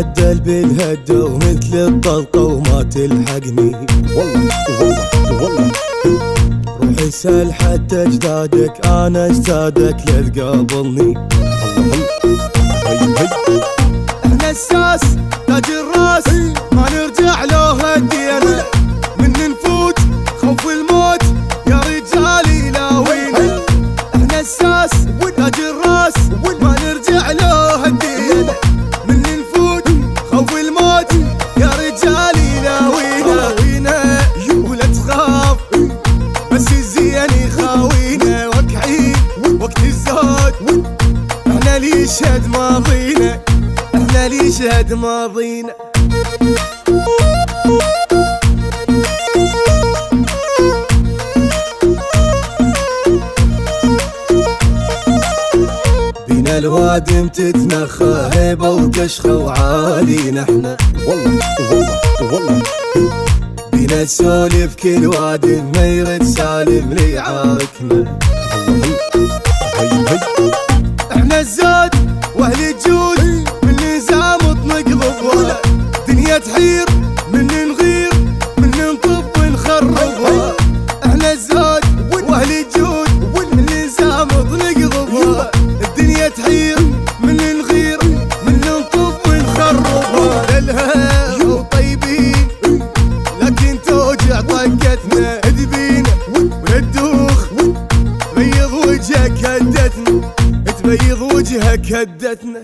تتعدل بالهدة ومثل الطلقة وما تلحقني. والله روحي سال حتى اجدادك، انا اجدادك لا تقابلني. احنا الساس تاج الراس ما نرجع له هدينا، من نفوت خوف الموت يا رجالي لاوينا. احنا الساس تاج الراس ما نرجع له هدينا، من نفوت خوف الموت يا رجالي لاوينا. ولا تخاف بس الزين يخاوينا، وكحين وقت الزود احنا اللي يشهد ماضينا، احنا اللي يشهد ماضينا. بينا الوادم تتنخى هيبة وكشخة وعالينا احنا. والله بينا نسولف كل وادم ما يرد سالم ليعاركنا. احنا الزاد واهل الجود من نظام اطنق ضبها، دنيا تحير من نغير من ننطب ونخربها. احنا الزاد واهل الجود من نظام اطنق ضبها، الدنيا تحير من نغير من ننطب ونخربها. للها وطيبين لكن توجع طقتنا، ذبينا وندوخ تبيض وجهك هدتنا، تبيض وجهك هدتنا.